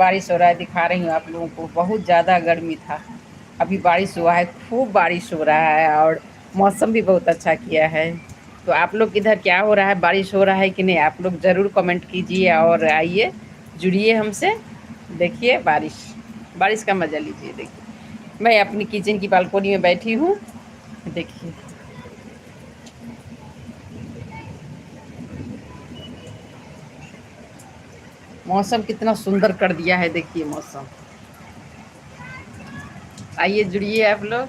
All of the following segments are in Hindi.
बारिश हो रहा है, दिखा रही हूँ आप लोगों को। बहुत ज़्यादा गर्मी था, अभी बारिश हुआ है, खूब बारिश हो रहा है और मौसम भी बहुत अच्छा किया है। तो आप लोग इधर क्या हो रहा है, बारिश हो रहा है कि नहीं, आप लोग ज़रूर कमेंट कीजिए और आइए जुड़िए हमसे। देखिए बारिश, बारिश का मज़ा लीजिए। देखिए मैं अपनी किचन की बालकोनी में बैठी हूँ, देखिए मौसम कितना सुंदर कर दिया है। देखिए मौसम, आइए जुड़िए आप लोग।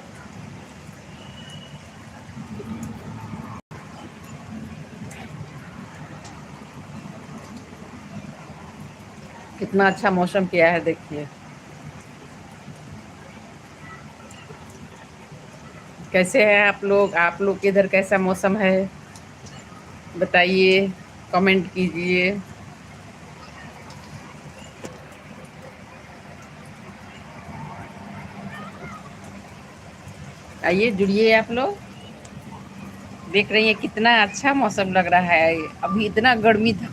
कितना अच्छा मौसम किया है, देखिए कैसे हैं आप लोग। आप लोग के इधर कैसा मौसम है बताइए, कमेंट कीजिए। आइए जुड़िए आप लोग। देख रही हैं कितना अच्छा मौसम लग रहा है। अभी इतना गर्मी था,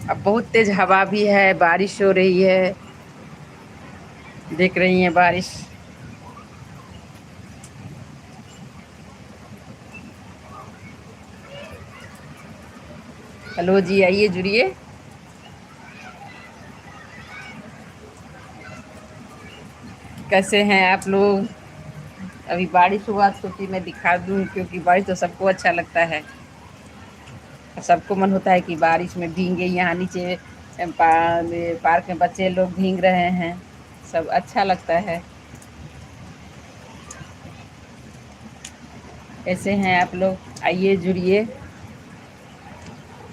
अब बहुत तेज हवा भी है, बारिश हो रही है। देख रही हैं बारिश। हेलो जी, आइए जुड़िए। कैसे हैं आप लोग। अभी बारिश हुआ, सोची मैं दिखा दूं, क्योंकि बारिश तो सबको अच्छा लगता है। सबको मन होता है कि बारिश में भीगे। यहाँ नीचे पार्क में बच्चे लोग भीग रहे हैं, सब अच्छा लगता है। कैसे हैं आप लोग, आइए जुड़िए।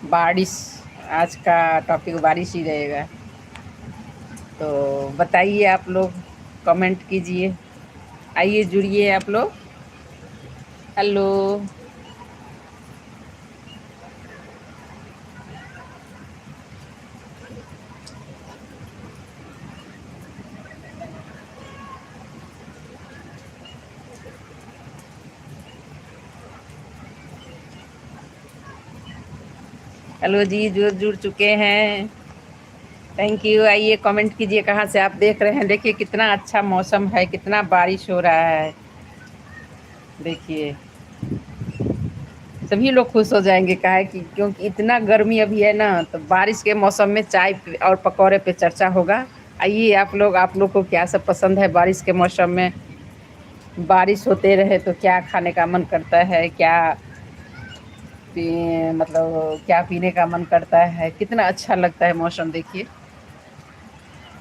बारिश, आज का टॉपिक बारिश ही रहेगा। तो बताइए आप लोग, कमेंट कीजिए। आइए जुड़िए आप लोग। हेलो। हेलो जी, जो जुड़ चुके हैं, थैंक यू। आइए कमेंट कीजिए कहाँ से आप देख रहे हैं। देखिए कितना अच्छा मौसम है, कितना बारिश हो रहा है। देखिए सभी लोग खुश हो जाएंगे, काहे कि क्योंकि इतना गर्मी अभी है ना, तो बारिश के मौसम में चाय और पकौड़े पे चर्चा होगा। आइए आप लोग को क्या सब पसंद है बारिश के मौसम में। बारिश होते रहे तो क्या खाने का मन करता है, क्या मतलब क्या पीने का मन करता है, कितना अच्छा लगता है मौसम। देखिए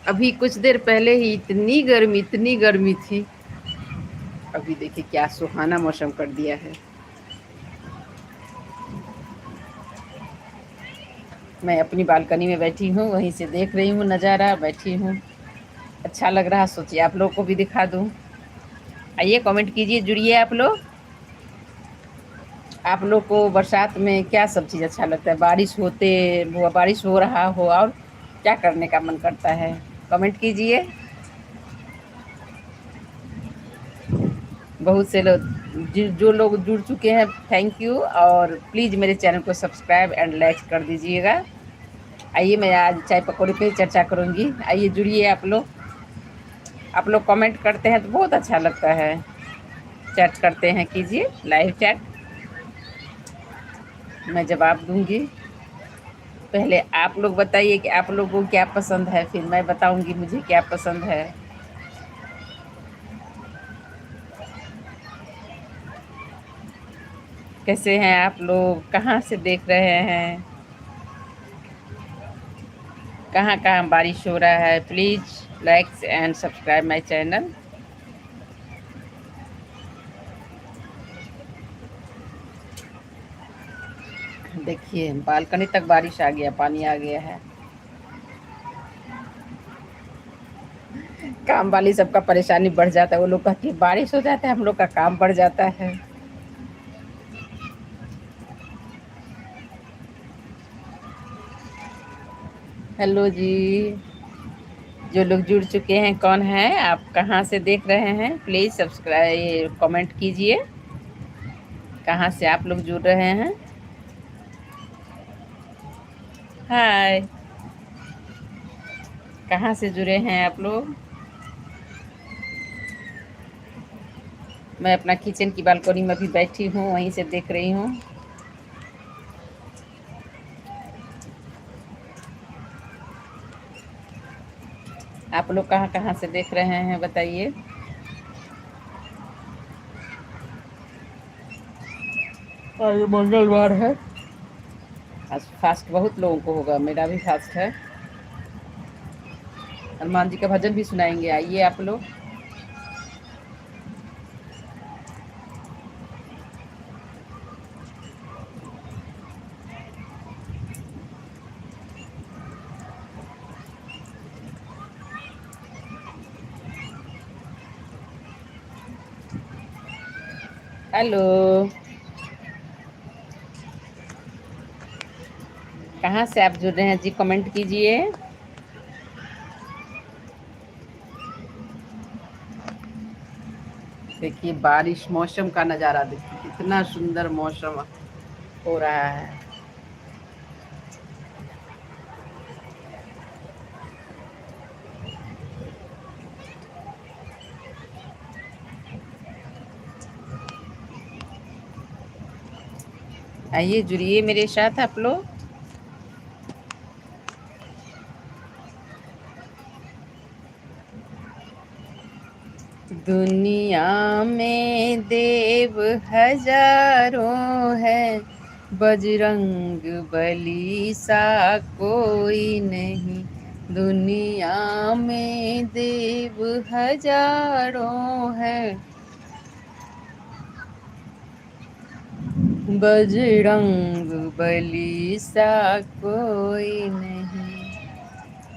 अभी कुछ देर पहले ही इतनी गर्मी थी, अभी देखिए क्या सुहाना मौसम कर दिया है। मैं अपनी बालकनी में बैठी हूँ, वहीं से देख रही हूँ नज़ारा, बैठी हूँ, अच्छा लग रहा। सोचिए आप लोग को भी दिखा दूँ। आइए कमेंट कीजिए, जुड़िए आप लोग। आप लोग को बरसात में क्या सब चीज़ अच्छा लगता है, बारिश हो रहा हो और क्या करने का मन करता है, कमेंट कीजिए। बहुत से लोग जो लोग जुड़ चुके हैं, थैंक यू। और प्लीज़ मेरे चैनल को सब्सक्राइब एंड लाइक कर दीजिएगा। आइए मैं आज चाय पकौड़े पे चर्चा करूँगी, आइए जुड़िए आप लोग। आप लोग कमेंट करते हैं तो बहुत अच्छा लगता है। चैट करते हैं, कीजिए लाइव चैट, मैं जवाब दूंगी। पहले आप लोग बताइए कि आप लोगों को क्या पसंद है, फिर मैं बताऊंगी मुझे क्या पसंद है। कैसे हैं आप लोग, कहाँ से देख रहे हैं, कहाँ कहाँ बारिश हो रहा है। Please like and subscribe my channel. देखिए बालकनी तक बारिश आ गया, पानी आ गया है। काम वाली सबका परेशानी बढ़ जाता है, वो लोग कहती है बारिश हो जाता है, हम लोग का काम बढ़ जाता है। हेलो जी, जो लोग जुड़ चुके हैं, कौन है आप, कहाँ से देख रहे हैं, प्लीज़ सब्सक्राइब कमेंट कीजिए, कहाँ से आप लोग जुड़ रहे हैं। हाय। कहाँ से जुड़े हैं आप लोग? मैं अपना किचन की बालकनी में भी बैठी हूँ, वहीं से देख रही हूँ। आप लोग कहाँ कहाँ से देख रहे हैं बताइए। और ये मंगलवार है, आज फास्ट बहुत लोगों को होगा, मेरा भी फास्ट है। हनुमान जी का भजन भी सुनाएंगे, आइए आप लोग। हेलो, कहाँ से आप जुड़ रहे हैं जी, कमेंट कीजिए। देखिए बारिश, मौसम का नज़ारा देखिए, कितना सुंदर मौसम हो रहा है। आइए जुड़िए मेरे साथ आप लोग। दुनिया में देव हजारों है, बजरंग बली सा कोई नहीं। दुनिया में देव हजारों है, बजरंग बली सा कोई नहीं।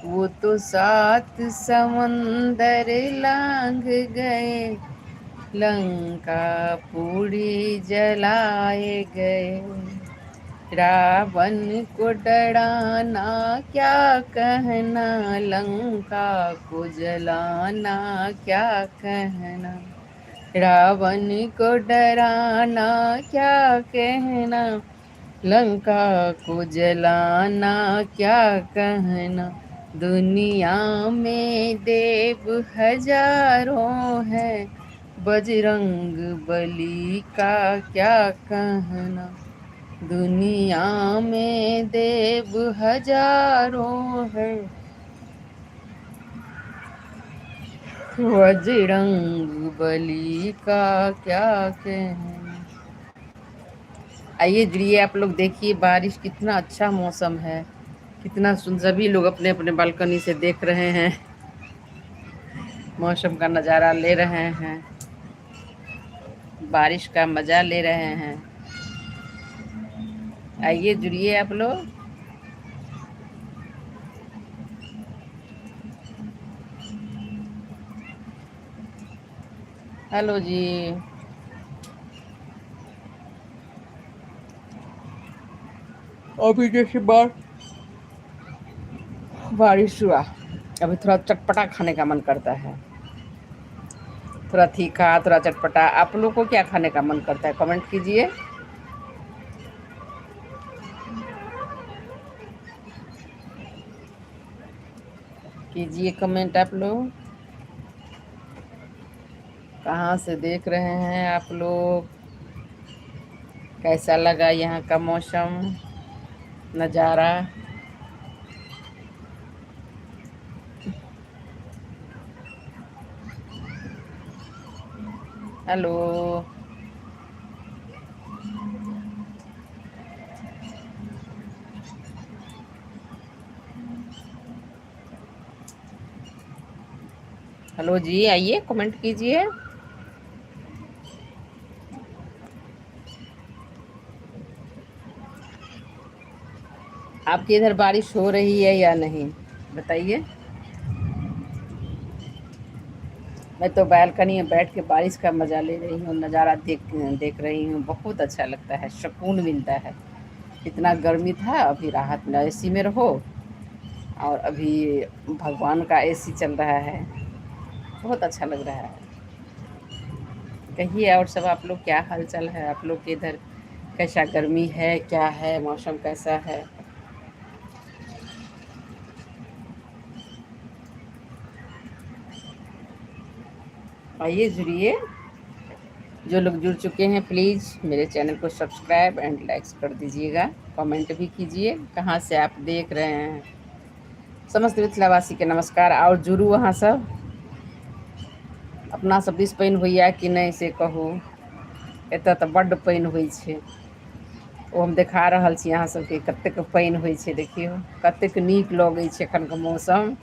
वो तो 7 समंदर लांघ गए, लंका पूरी जलाए गए। रावण को डराना क्या कहना, लंका को जलाना क्या कहना। रावण को डराना क्या कहना, लंका को जलाना क्या कहना। दुनिया में देव हजारों हैं, बजरंग बली का क्या कहना। दुनिया में देव हजारों हैं, बजरंग बली का क्या कहना। आइए जुड़िए आप लोग, देखिए बारिश, कितना अच्छा मौसम है, कितना सुंदर। सभी लोग अपने अपने बालकनी से देख रहे हैं, मौसम का नज़ारा ले रहे हैं, बारिश का मज़ा ले रहे हैं। आइए जुड़िए आप लोग। हेलो जी। अभी जैसे बारिश हुआ, अभी थोड़ा चटपटा खाने का मन करता है, थोड़ा तीखा, थोड़ा चटपटा। आप लोग को क्या खाने का मन करता है, कमेंट कीजिए। कीजिए कमेंट आप लोग। कहाँ से देख रहे हैं आप लोग, कैसा लगा यहाँ का मौसम, नज़ारा। हेलो, हेलो जी, आइए कमेंट कीजिए। आपके इधर बारिश हो रही है या नहीं बताइए। मैं तो बालकनी में बैठ के बारिश का मज़ा ले रही हूँ, नज़ारा देख देख रही हूँ। बहुत अच्छा लगता है, सुकून मिलता है। इतना गर्मी था, अभी राहत मिला। एसी में रहो, और अभी भगवान का एसी चल रहा है, बहुत अच्छा लग रहा है। कहिए और सब आप लोग, क्या हाल चाल है आप लोग के इधर, कैसा गर्मी है, क्या है, मौसम कैसा है। आइए जुड़िए। जो लोग जुड़ चुके हैं प्लीज़ मेरे चैनल को सब्सक्राइब एंड लाइक्स कर दीजिएगा। कमेंट भी कीजिए कहाँ से आप देख रहे हैं। समस्त मिथिलावासी के नमस्कार। और जुड़ू वहाँ सब अपना सब दिस पानि होइए कि नहीं से कहू। एतऽ तऽ बड्ड पानि होइ छै। ओ हम देखा रहल छी अहाँ सबके कतेक पानि होइ छै। देखियौ कतेक नीक लगै छै एखनके मौसम।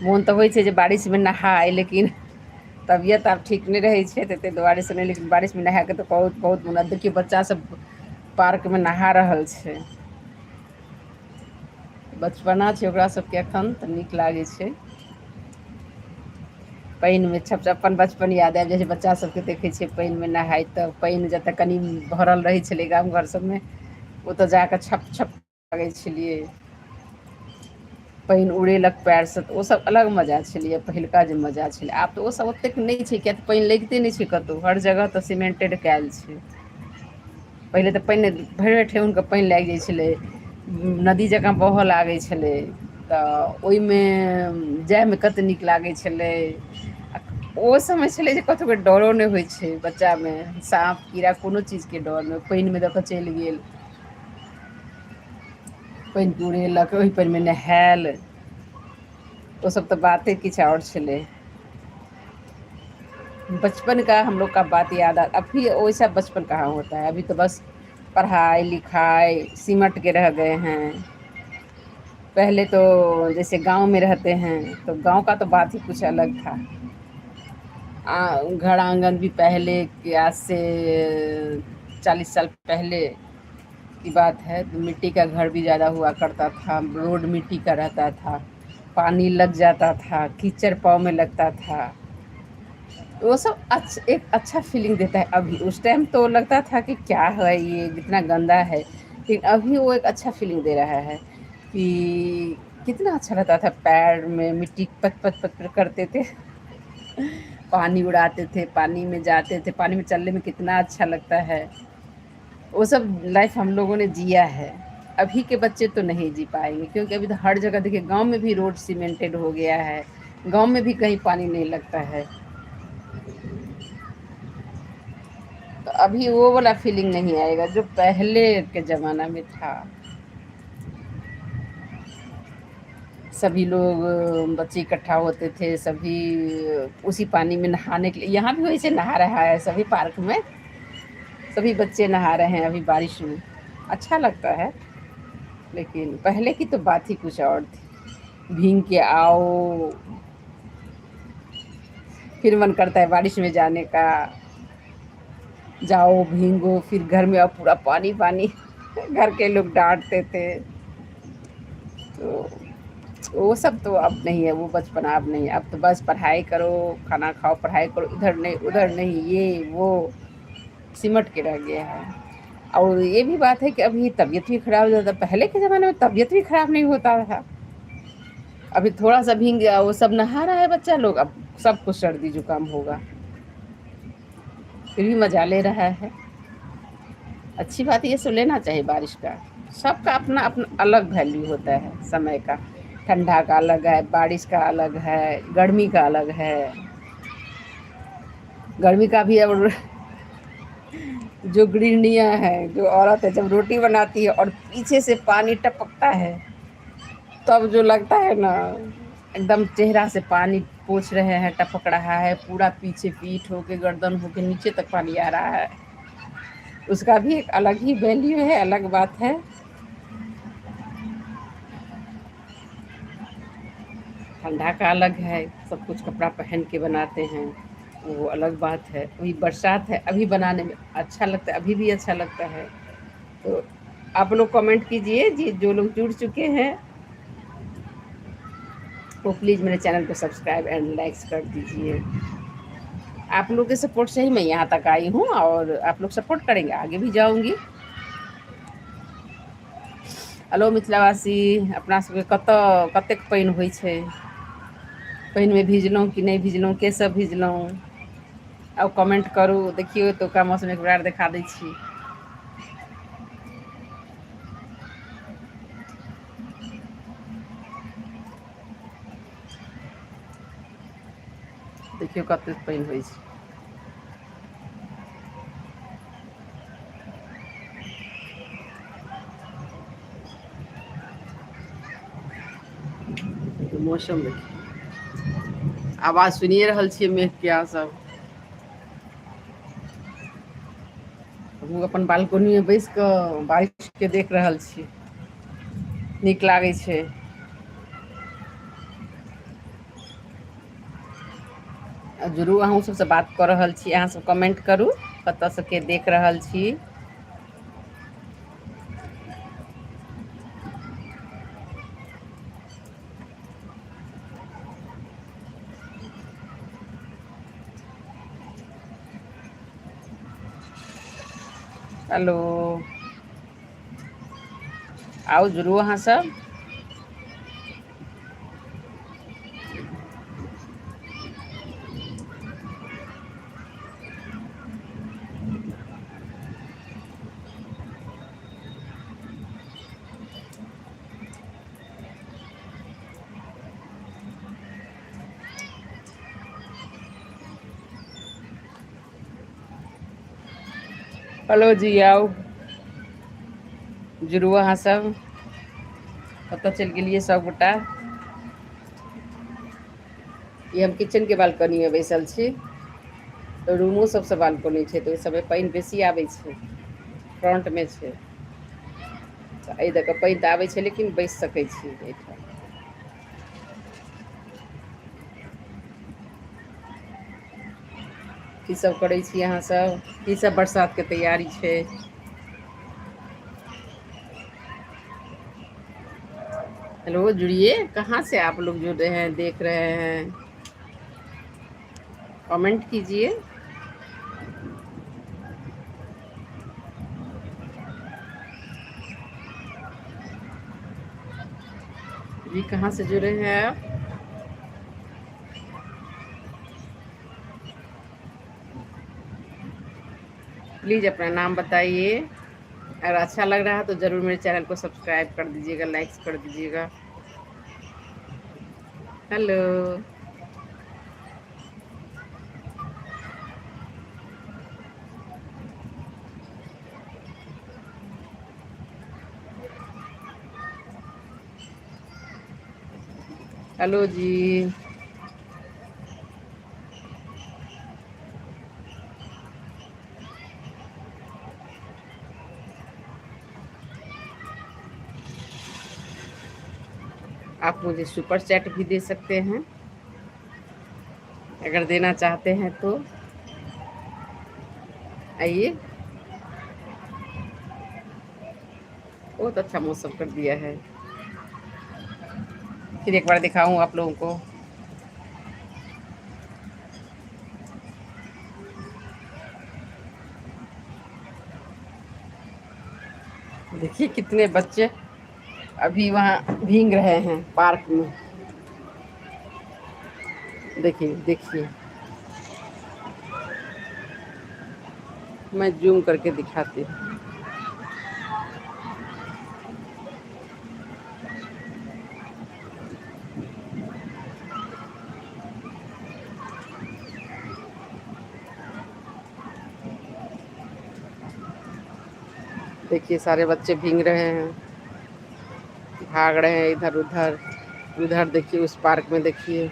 मोन तऽ होइ छै जे बारिशमे नहाय, लेकिन तबियत आब ठीक नहि रहै छै तऽ ताहि दुआरे से नहि। लेकिन बारिशमे नहायके तऽ बहुत बहुत मोन। देखियौ बच्चासभ पार्कमे नहा रहल छै। बचपना छै ओकरा सबके एखन तऽ नीक लागै छै। पानिमे छप अपन बचपन याद आबि जाइ छै। बच्चा सबके देखै छियै पानिमे नहाइत तऽ पानि जतऽ कनि भरल रहै छलै गाम घर सबमे ओतऽ जाकऽ छप छप लगै छलियै। पानि उड़ेलक पएरसँ तऽ ओसब अलग मजा छलियै। पहिलुका जे मजा छलै आब तऽ ओसब ओतेक नहि छै, किएक तऽ पानि लगिते नहि छै कतहु। हर जगह तऽ सीमेंटेड कयल छै। पहिले तऽ पानि भरि भरि ठेहुनके पानि लागि जाइ छलै। नदी जकाँ बहऽ लागै छलै तऽ ओहिमे जायमे कतेक नीक लागै छलै। ओ समय छलै जे कतहुके डरो नहि होइ छै बच्चामे। साँप कीड़ा कोनो चीजके डर नहि। पानिमे दऽ कऽ चलि गेल, पानि उड़ेलक, ओहि पानिमे नहायल। ओसब तऽ बाते किछु और छलै। बचपन का हम लोग का बात याद आ अभी वैसा बचपन कहाँ होता है। अभी तो बस पढ़ाई लिखाई सिमट के रह गए हैं। पहले तो जैसे गांव में रहते हैं तो गांव का तो बात ही कुछ अलग था। घर आंगन भी पहले के आज से 40 साल पहले की बात है। तो मिट्टी का घर भी ज़्यादा हुआ करता था। रोड मिट्टी का रहता था, पानी लग जाता था, कीचड़ पाँव में लगता था। वो सब एक अच्छा फीलिंग देता है। अभी उस टाइम तो लगता था कि क्या है ये, इतना गंदा है। लेकिन अभी वो एक अच्छा फीलिंग दे रहा है कि कितना अच्छा लगता था। पैर में मिट्टी पच पच पच पच करते थे, पानी उड़ाते थे, पानी में जाते थे, पानी में चलने में कितना अच्छा लगता है। वो सब लाइफ हम लोगों ने जिया है। अभी के बच्चे तो नहीं जी पाएंगे, क्योंकि अभी तो हर जगह देखिए गांव में भी रोड सीमेंटेड हो गया है। गांव में भी कहीं पानी नहीं लगता है। तो अभी वो वाला फीलिंग नहीं आएगा जो पहले के ज़माना में था। सभी लोग बच्चे इकट्ठा होते थे, सभी उसी पानी में नहाने के लिए। यहाँ भी वैसे नहा रहा है सभी पार्क में, सभी बच्चे नहा रहे हैं अभी बारिश में। अच्छा लगता है। लेकिन पहले की तो बात ही कुछ और थी। भीग के आओ, फिर मन करता है बारिश में जाने का। जाओ भीगो, फिर घर में आओ पूरा पानी पानी। घर के लोग डांटते थे। तो वो सब तो अब नहीं है, वो बचपन अब नहीं है। अब तो बस पढ़ाई करो, खाना खाओ, पढ़ाई करो, इधर नहीं उधर नहीं, ये वो सिमट के रह गया है। और ये भी बात है कि अभी तबीयत भी खराब हो जाता। पहले के ज़माने में तबीयत भी खराब नहीं होता था। अभी थोड़ा सा भीग गया, वो सब नहा रहा है बच्चा लोग, अब सबको सर्दी जुकाम होगा। फिर भी मजा ले रहा है। अच्छी बात ये सब लेना चाहिए बारिश का। सबका अपना अपना अलग वैल्यू होता है समय का। ठंडा का अलग है, बारिश का अलग है, गर्मी का अलग है। गर्मी का भी अब जो गृहिणियाँ हैं, जो औरत है, जब रोटी बनाती है और पीछे से पानी टपकता है तब जो लगता है ना, एकदम चेहरा से पानी पोंछ रहे हैं, टपक रहा है पूरा, पीछे पीठ होके गर्दन होके नीचे तक पानी आ रहा है। उसका भी एक अलग ही वैल्यू है, अलग बात है। ठंडा का अलग है, सब कुछ कपड़ा पहन के बनाते हैं, वो अलग बात है। अभी बरसात है, अभी बनाने में अच्छा लगता है, अभी भी अच्छा लगता है। तो आप लोग कमेंट कीजिए जी, जो लोग जुड़ चुके हैं वो प्लीज़ मेरे चैनल को सब्सक्राइब एंड लाइक्स कर दीजिए। आप लोग के सपोर्ट से ही मैं यहाँ तक आई हूँ, और आप लोग सपोर्ट करेंगे आगे भी जाऊँगी। हेलो मिथिलावासी, अपना सबके कतेक पानि होइ छै। पानिमे भिजलहुँ कि नहि भिजलहुँ, के सब भिजलहुँ, आब कमेंट करू। देखियौ एतुका मौसम एक बार देखा दै छी। देखियो कतेक पानि होइ छै। मौसम देखियौ, आवाज सुनिए रहल छियै मेघके अहाँ सब। हमहूँ अपन बालकोनीमे बैसि कऽ बारिशके देख रहल छी। नीक लागै छै। जरूर अहूँ सबसँ बात कऽ रहल छी, अहाँसब कमेंट करू कतयसँ के देख रहल छी। हेलो, आउ जुड़ू अहाँ सब। हेलो जी, आउ जुड़ू अहाँ सब। कतऽ चलि गेलियै सबगोटा। ई हम किचन के बालकनी में बैसल छी। रूमो सबसँ बालकोनी छै तऽ ओहि सबमे पानि बेसी आबै छै। फ्रन्टमे छै तऽ एहि दऽ कऽ पानि तऽ आबै छै लेकिन बैसि सकै छी एहिठाम। की सब करै छी अहाँ सब, की सब बरसातके तैयारी छै। हेलो जुड़िए, कहाँ से आप लोग जुड़ रहे हैं देख रहे हैं। कमेंट कीजिए। जी कहाँ से जुड़े हैं आप। प्लीज़ अपना नाम बताइए। अगर अच्छा लग रहा है तो ज़रूर मेरे चैनल को सब्सक्राइब कर दीजिएगा, लाइक्स कर दीजिएगा। हेलो, हेलो जी। आप मुझे सुपर चैट भी दे सकते हैं अगर देना चाहते हैं तो। आइए, बहुत अच्छा मौसम कर दिया है। फिर एक बार दिखाऊं आप लोगों को। देखिए कितने बच्चे अभी वहाँ भीग रहे हैं पार्क में। देखिए देखिए, मैं जूम करके दिखाती हूँ। देखिए सारे बच्चे भीग रहे हैं, भाग रहे हैं इधर उधर। उधर देखिए उस पार्क में देखिए,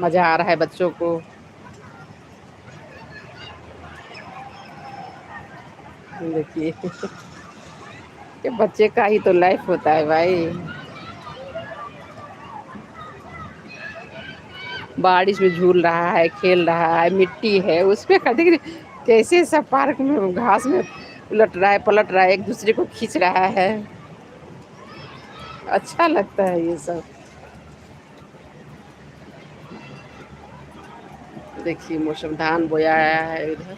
मज़ा आ रहा है बच्चों को। देखिए ये बच्चे का ही तो लाइफ होता है भाई। बारिश में झूल रहा है, खेल रहा है, मिट्टी है उसमें देख कैसे सब पार्क में घास में उलट रहा है, पलट रहा है, एक दूसरे को खींच रहा है। अच्छा लगता है ये सब। देखिए मौसम, धान बोया आया है इधर।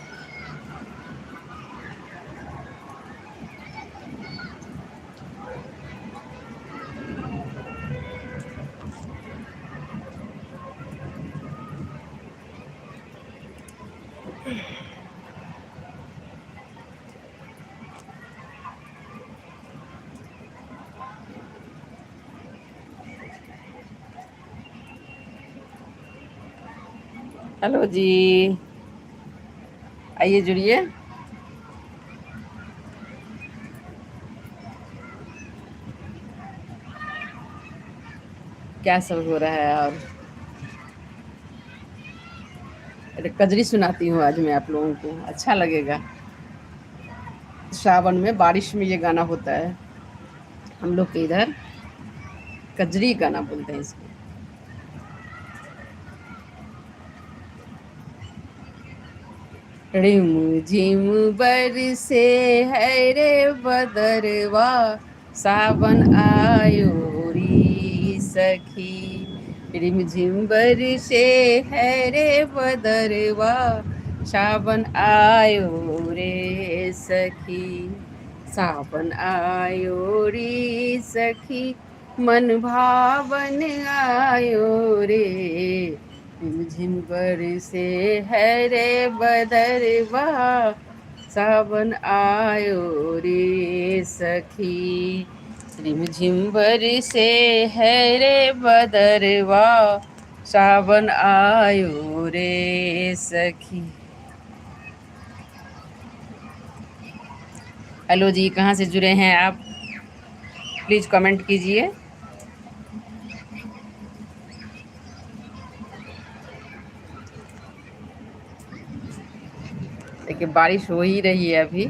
हेलो जी, आइए जुड़िए। क्या सब हो रहा है? और अरे कजरी सुनाती हूँ आज मैं आप लोगों को, अच्छा लगेगा। सावन में बारिश में ये गाना होता है। हम लोग के इधर कजरी गाना बोलते हैं इसको। रिम झिम बरसे है रे बदरवा, सावन आयो री सखी। रिम झिम बरसे है रे बदरवा, सावन आयो रे सखी। सावन आयो रे सखी, मन भावन आयो रे। रिमझिम बरसे है रे बदरवा, सावन आयो रे सखी। रिमझिम बरसे है रे बदरवा, सावन आयो रे सखी। हेलो जी, कहाँ से जुड़े हैं आप? प्लीज़ कमेंट कीजिए। देखिए बारिश हो ही रही है अभी।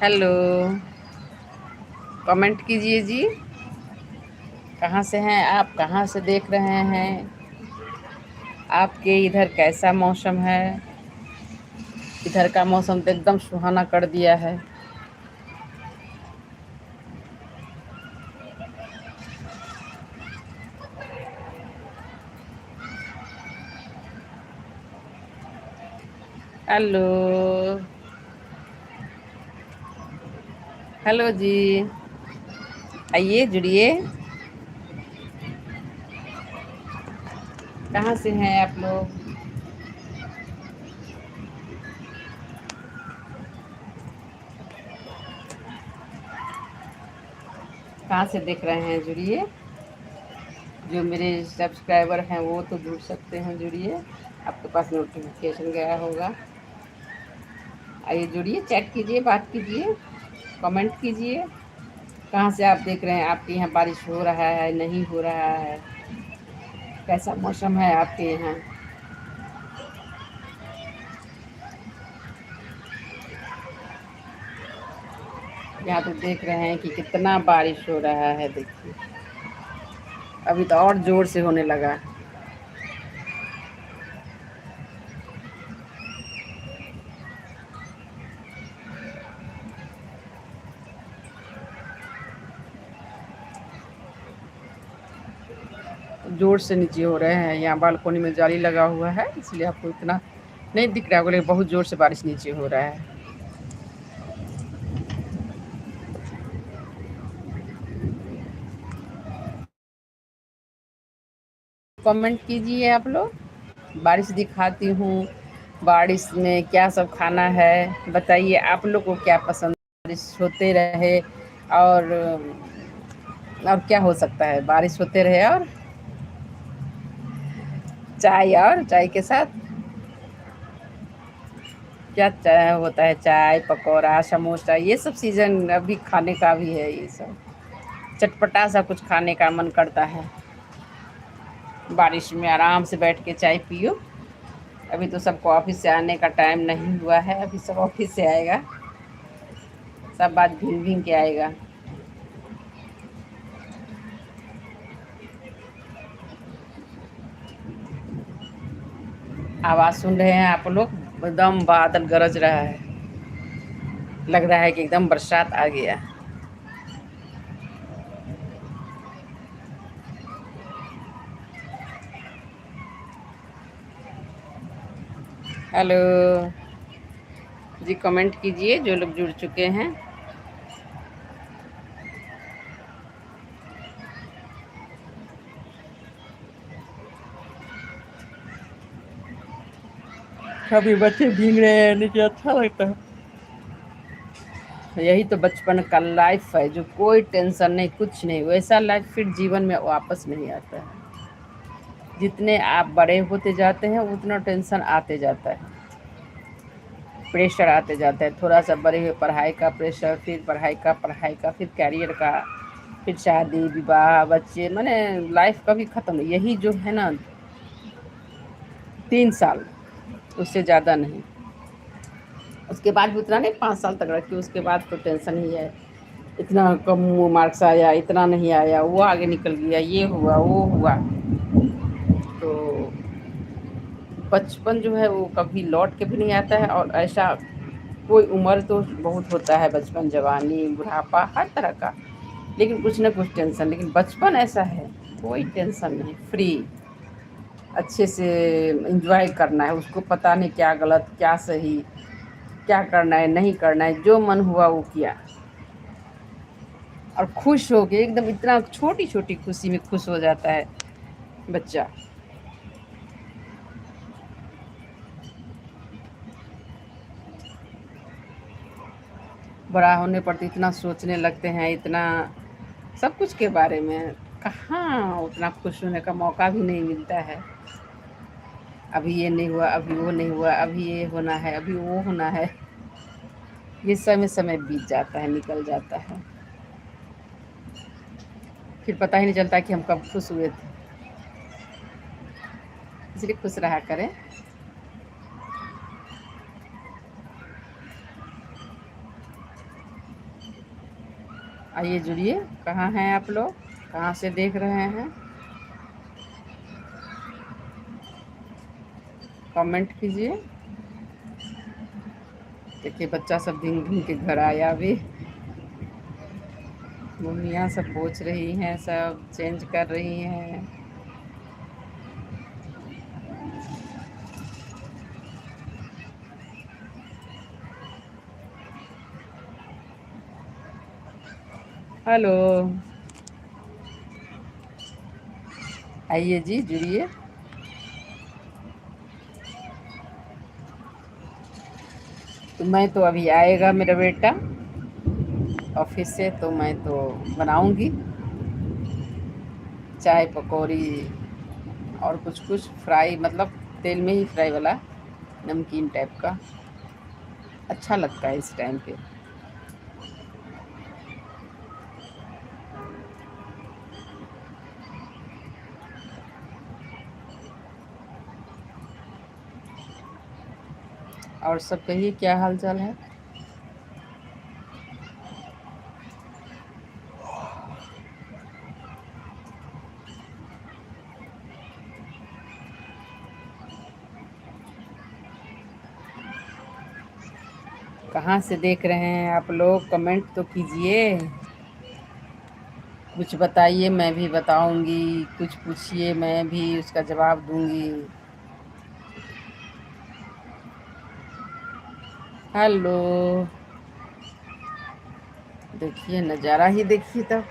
हेलो, कमेंट कीजिए जी। कहाँ से हैं आप? कहाँ से देख रहे हैं? आपके इधर कैसा मौसम है? इधर का मौसम तो एकदम सुहाना कर दिया है। हेलो, हेलो जी, आइए जुड़िए। कहाँ से हैं आप लोग? कहाँ से देख रहे हैं? जुड़िए। जो मेरे सब्सक्राइबर हैं वो तो जुड़ सकते हैं, जुड़िए। आपके पास नोटिफिकेशन गया होगा। आइए जुड़िए, चैट कीजिए, बात कीजिए, कमेंट कीजिए। कहाँ से आप देख रहे हैं? आपके यहाँ बारिश हो रहा है, नहीं हो रहा है? कैसा मौसम है आपके यहाँ? यहाँ तो देख रहे हैं कि कितना बारिश हो रहा है। देखिए अभी तो और जोर से होने लगा। जोर से नीचे हो रहे हैं। यहाँ बालकोनी में जाली लगा हुआ है, इसलिए आपको इतना नहीं दिख रहा होगा, लेकिन बहुत जोर से बारिश नीचे हो रहा है। कमेंट कीजिए आप लोग। बारिश दिखाती हूँ। बारिश में क्या सब खाना है बताइए। आप लोग को क्या पसंद? बारिश होते रहे और क्या हो सकता है? बारिश होते रहे और चाय के साथ क्या चाय होता है? चाय, पकौड़ा, समोसा, ये सब सीजन अभी खाने का भी है। ये सब चटपटा सा कुछ खाने का मन करता है। बारिश में आराम से बैठ के चाय पियो। अभी तो सबको ऑफिस से आने का टाइम नहीं हुआ है, अभी सब ऑफिस से आएगा। सब बात भींग भींग के आएगा। आवाज़ सुन रहे हैं आप लोग? एकदम बादल गरज रहा है, लग रहा है कि एकदम बरसात आ गया। हेलो जी, कमेंट कीजिए जो लोग जुड़ चुके हैं। कभी बच्चे भीग रहे हैं नीचे, अच्छा लगता है। यही तो बचपन का लाइफ है, जो कोई टेंशन नहीं, कुछ नहीं, वैसा लाइफ फिर जीवन में वापस नहीं आता है। जितने आप बड़े होते जाते हैं उतना टेंशन आते जाता है, प्रेशर आते जाता है। थोड़ा सा बड़े हुए पढ़ाई का प्रेशर, फिर पढ़ाई का फिर कैरियर का, फिर शादी विवाह बच्चे, मैंने लाइफ कभी ख़त्म नहीं। यही जो है ना 3 साल, उससे ज़्यादा नहीं। उसके बाद भी उतना नहीं, 5 साल तक रखी, उसके बाद तो टेंशन ही है। इतना कम मार्क्स आया, इतना नहीं आया, वो आगे निकल गया, ये हुआ वो हुआ। तो बचपन जो है वो कभी लौट के भी नहीं आता है। और ऐसा कोई उम्र तो बहुत होता है, बचपन जवानी बुढ़ापा हर तरह का, लेकिन कुछ ना कुछ टेंशन। लेकिन बचपन ऐसा है, कोई टेंशन नहीं, फ्री, अच्छे से एंजॉय करना है। उसको पता नहीं क्या गलत क्या सही, क्या करना है नहीं करना है, जो मन हुआ वो किया। और खुश हो गए एकदम, इतना छोटी छोटी खुशी में खुश हो जाता है बच्चा। बड़ा होने पर तो इतना सोचने लगते हैं, इतना सब कुछ के बारे में, कहाँ उतना खुश होने का मौका भी नहीं मिलता है। अभी ये नहीं हुआ, अभी वो नहीं हुआ, अभी ये होना है, अभी वो होना है। ये समय समय बीत जाता है, निकल जाता है, फिर पता ही नहीं चलता कि हम कब खुश हुए थे। इसलिए खुश रहा करें। आइए जुड़िए, कहाँ हैं आप लोग, कहाँ से देख रहे हैं, कमेंट कीजिए। देखिए बच्चा सब भिंग भिंग के घर आया अभी। मम्मियाँ सब पोछ रही हैं, सब चेंज कर रही हैं। हेलो, आइए जी जुड़िए। तो मैं तो अभी आएगा मेरा बेटा ऑफिस से, तो मैं तो बनाऊंगी चाय पकौड़ी और कुछ कुछ फ्राई, मतलब तेल में ही फ्राई वाला, नमकीन टाइप का, अच्छा लगता है इस टाइम पे। और सब कहिए क्या हाल चाल है। कहाँ से देख रहे हैं आप लोग, कमेंट तो कीजिए, कुछ बताइए मैं भी बताऊंगी, कुछ पूछिए मैं भी उसका जवाब दूंगी। हेलो, देखिए नज़ारा ही देखिए तब,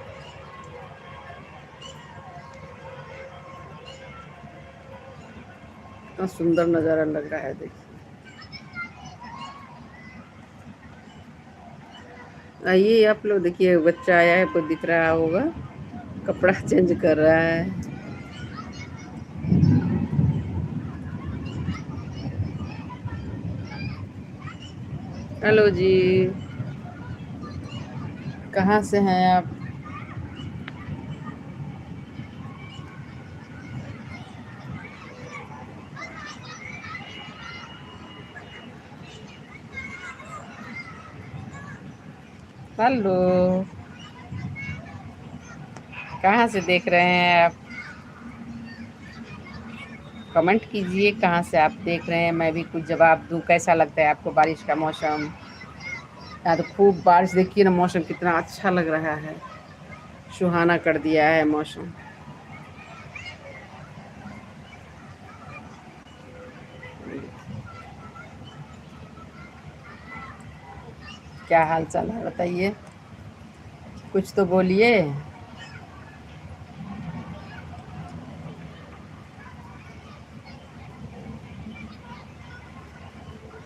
इतना सुंदर नज़ारा लग रहा है। देखिए आइए आप लोग, देखिए बच्चा आया है, आपको दिख रहा होगा, कपड़ा चेंज कर रहा है। हेलो जी, कहाँ से हैं आप। हेलो, कहाँ से देख रहे हैं आप, कमेंट कीजिए कहाँ से आप देख रहे हैं, मैं भी कुछ जवाब दूँ। कैसा लगता है आपको बारिश का मौसम। यहाँ तो खूब बारिश, देखिए ना मौसम कितना अच्छा लग रहा है, सुहाना कर दिया है मौसम। क्या हाल चाल है बताइए, कुछ तो बोलिए।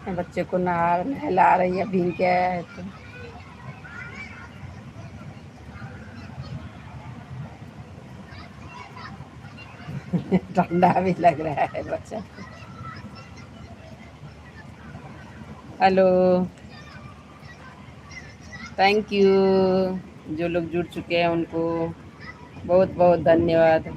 बच्चे को नहला रही है, भीग के आया है तो। ठंडा भी लग रहा है बच्चा। Hello, thank you. जो लोग जुड़ चुके हैं उनको बहुत बहुत धन्यवाद।